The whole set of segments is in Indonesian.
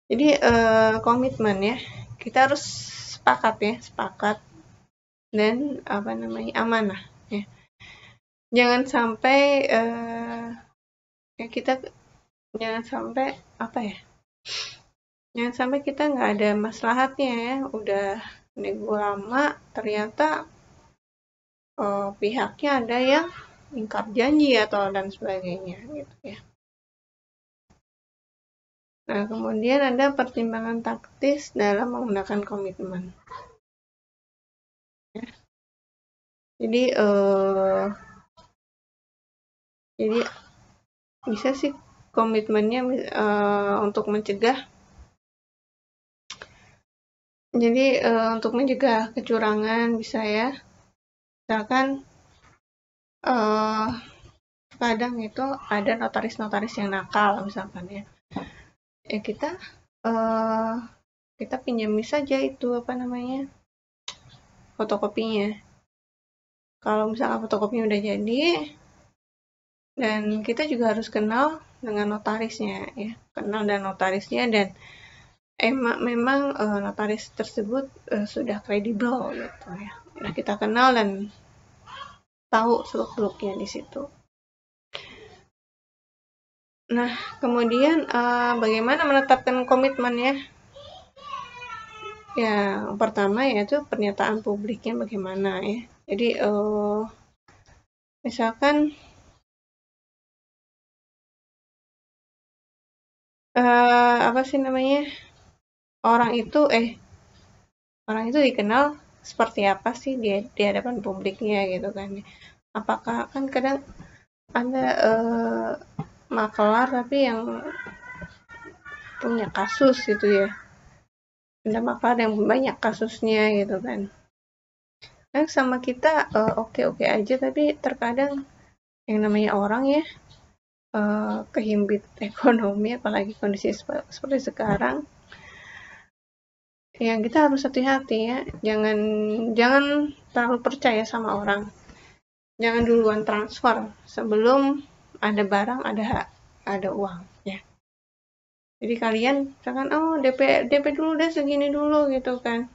Jadi komitmen ya, kita harus sepakat dan amanah ya. Jangan sampai jangan sampai kita nggak ada maslahatnya ya, udah nego lama ternyata pihaknya ada yang ingkar janji atau dan sebagainya gitu ya. Nah, kemudian ada pertimbangan taktis dalam menggunakan komitmen. Ya. Jadi bisa sih komitmennya untuk mencegah. Jadi untuk mencegah kecurangan bisa ya. Misalkan kadang itu ada notaris-notaris yang nakal misalkan ya. Ya kita pinjami saja itu fotokopinya. Kalau misalkan fotokopinya udah jadi, dan kita juga harus kenal dengan notarisnya ya, kenal dan notarisnya, dan memang notaris tersebut sudah kredibel gitu ya. Nah, kita kenal dan tahu seluk-beluknya di situ. Nah, kemudian bagaimana menetapkan komitmen ya? Ya, yang pertama yaitu pernyataan publiknya bagaimana ya. Jadi misalkan orang itu dikenal seperti apa sih di hadapan publiknya gitu kan. Apakah kan kadang ada makelar tapi yang punya kasus gitu ya, ada makelar yang banyak kasusnya gitu kan. Kan sama kita oke-oke aja, tapi terkadang yang namanya orang ya kehimpit ekonomi, apalagi kondisi seperti sekarang, yang kita harus hati-hati ya, jangan terlalu percaya sama orang, jangan duluan transfer sebelum ada barang, ada uang ya. Jadi kalian misalkan DP dulu deh segini dulu gitu kan,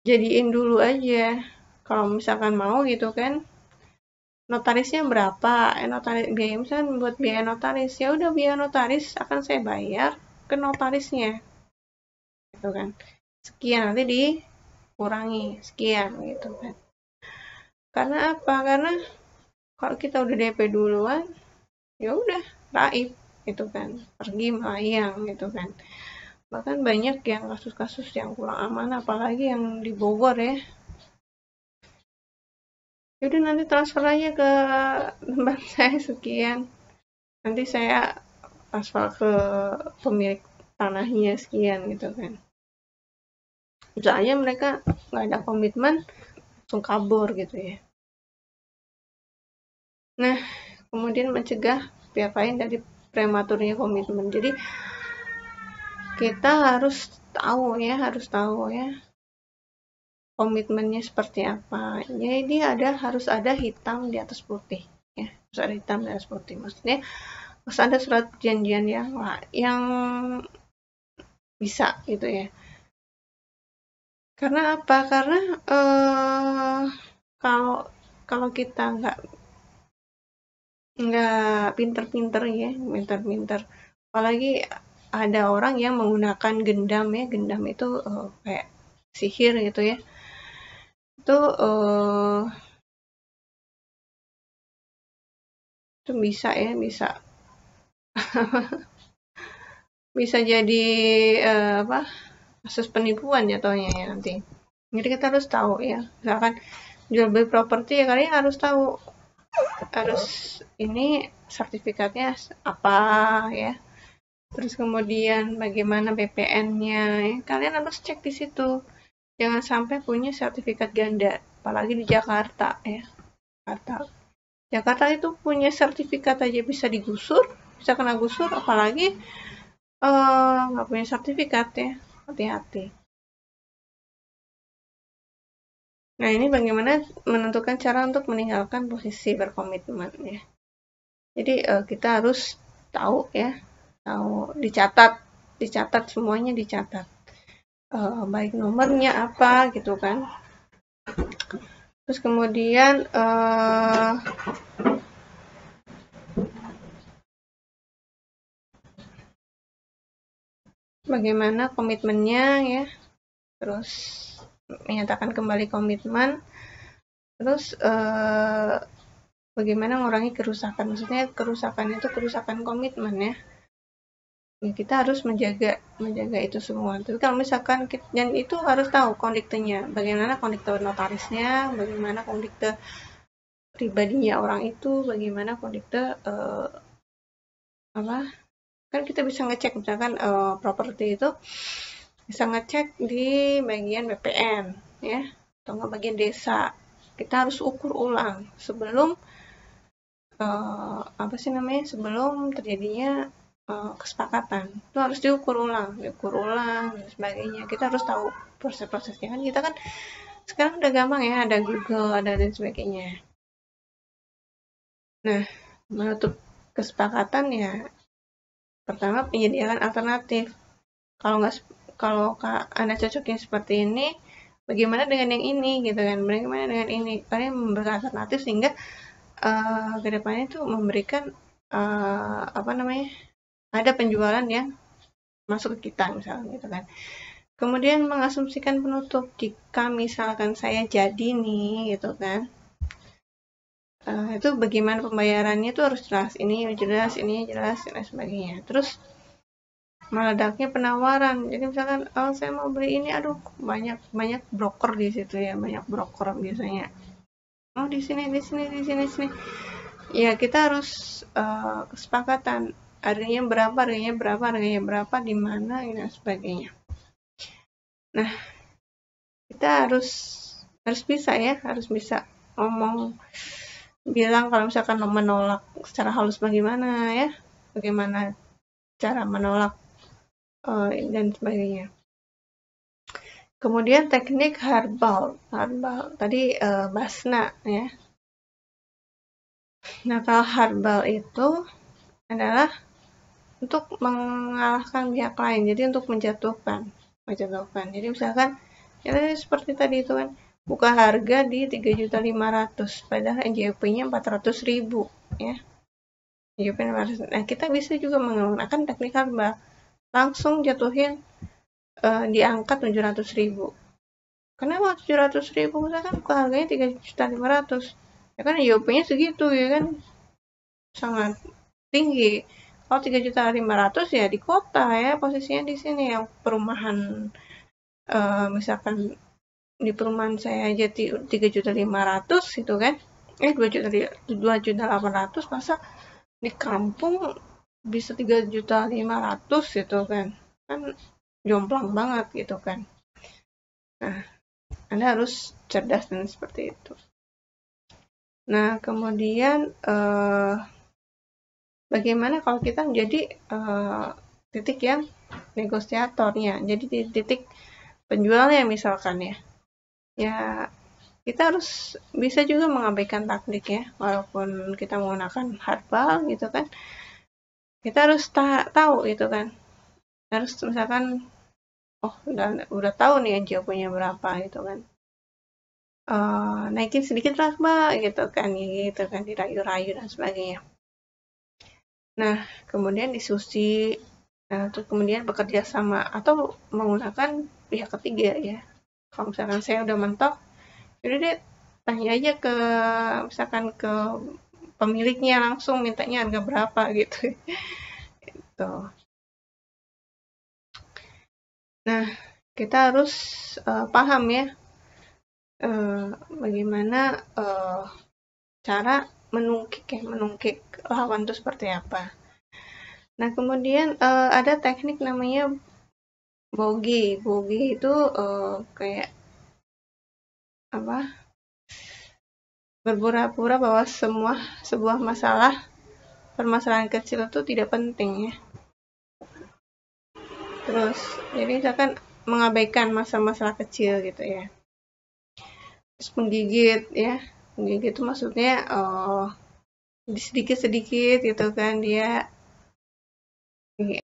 jadiin dulu aja kalau misalkan mau gitu kan. Notarisnya berapa? Biaya misalkan buat biaya notaris, ya udah biaya notaris akan saya bayar ke notarisnya gitu kan, sekian, nanti dikurangi sekian gitu kan. Karena apa? Karena kalau kita udah DP duluan, ya udah raib gitu kan, pergi melayang gitu kan. Bahkan banyak yang kasus-kasus yang kurang aman, apalagi yang di Bogor ya. Yaudah nanti transfer aja ke tempat saya sekian, nanti saya transfer ke pemilik tanahnya sekian gitu kan. Misalnya mereka nggak ada komitmen, langsung kabur gitu ya. Nah, kemudian mencegah pihak lain dari prematurnya komitmen. Jadi kita harus tahu ya komitmennya seperti apa. Jadi harus ada hitam di atas putih ya, harus ada hitam di atas putih. Maksudnya harus ada surat perjanjian yang bisa gitu ya. Karena apa? Karena kalau kita nggak pinter-pinter ya, apalagi ada orang yang menggunakan gendam ya, gendam itu kayak sihir gitu ya, itu bisa bisa jadi kasus penipuan jatuhnya ya nanti. Jadi kita harus tahu ya, misalkan jual beli properti ya, kalian harus tahu ini sertifikatnya apa ya, terus kemudian bagaimana BPN-nya ya. Kalian harus cek di situ, jangan sampai punya sertifikat ganda, apalagi di Jakarta ya. Jakarta itu punya sertifikat aja bisa digusur, bisa kena gusur, apalagi nggak punya sertifikat ya, hati-hati. Nah, ini bagaimana menentukan cara untuk meninggalkan posisi berkomitmen ya. Jadi kita harus tahu ya, dicatat dicatat, semuanya dicatat. Baik nomornya apa gitu kan. Terus kemudian bagaimana komitmennya ya, terus menyatakan kembali komitmen, terus bagaimana mengurangi kerusakan, maksudnya kerusakan itu kerusakan komitmen ya. Kita harus menjaga itu semua. Tapi kalau misalkan dan itu harus tahu kondiktenya, bagaimana kondikte notarisnya, bagaimana kondikte pribadinya orang itu, bagaimana kondikte apa, kan kita bisa ngecek misalkan properti itu bisa ngecek di bagian BPN ya, atau nggak bagian desa. Kita harus ukur ulang sebelum apa sih namanya, sebelum terjadinya kesepakatan. Itu harus diukur ulang dan sebagainya. Kita harus tahu proses-prosesnya kan. Kita kan sekarang udah gampang ya, ada Google, ada dan sebagainya. Nah, menutup kesepakatan ya, pertama menyediakan alternatif. Kalau Anda cocoknya seperti ini, bagaimana dengan yang ini gitu kan? Bagaimana dengan ini? Kalian memberikan alternatif sehingga kedepannya itu memberikan apa namanya, ada penjualan yang masuk ke kita misalnya gitu kan. Kemudian mengasumsikan penutup, jika misalkan saya jadi nih gitu kan, itu bagaimana pembayarannya itu harus jelas, ini jelas dan sebagainya. Terus meledaknya penawaran, jadi misalkan saya mau beli ini, aduh banyak broker di situ ya, banyak broker biasanya. Di sini ya, kita harus kesepakatan harganya berapa, di mana dan sebagainya. Nah, kita harus bisa ya, harus bisa ngomong, bilang kalau misalkan menolak secara halus bagaimana ya, bagaimana cara menolak dan sebagainya. Kemudian teknik herbal tadi basna ya. Nah, kalau herbal itu adalah untuk mengalahkan pihak lain, jadi untuk menjatuhkan. Jadi misalkan ya seperti tadi itu kan, buka harga di 3.500.000 padahal NJP-nya 400.000 ya. NJP 400. Nah, kita bisa juga menggunakan teknik herbal, langsung jatuhin di angka 700.000. Kenapa 700.000? Misalkan buka harganya 3.500.000, ya kan NJP-nya segitu ya kan, sangat tinggi. Kalau 3.500.000 ya di kota ya, posisinya di sini yang perumahan, misalkan di perumahan saya aja 3.500.000 gitu kan, 2.800.000, masa di kampung bisa 3.500.000 gitu kan jomplang banget gitu kan. Nah, Anda harus cerdas dan seperti itu. Nah, kemudian bagaimana kalau kita menjadi titik yang negosiatornya, jadi di titik penjualnya misalkan ya. Ya, kita harus bisa juga mengabaikan taktik ya, walaupun kita menggunakan herbal gitu kan. Kita harus tahu gitu kan. Harus misalkan udah tahu nih NJP-nya berapa gitu kan. Naikin sedikit lah Mbak gitu kan, dirayu-rayu dan sebagainya. Nah, kemudian diskusi, terus kemudian bekerja sama atau menggunakan pihak ketiga ya. Kalau misalkan saya udah mentok, yaudah deh tanya aja ke misalkan ke pemiliknya langsung, mintanya harga berapa gitu. Gitu. Nah, kita harus paham ya bagaimana cara menungkik lawan itu seperti apa. Nah, kemudian ada teknik namanya bogi. Bogi itu kayak apa? Berpura-pura bahwa sebuah permasalahan kecil itu tidak penting ya. Terus, jadi misalkan mengabaikan masalah kecil gitu ya. Terus menggigit ya. Menggigit itu maksudnya sedikit-sedikit gitu kan, dia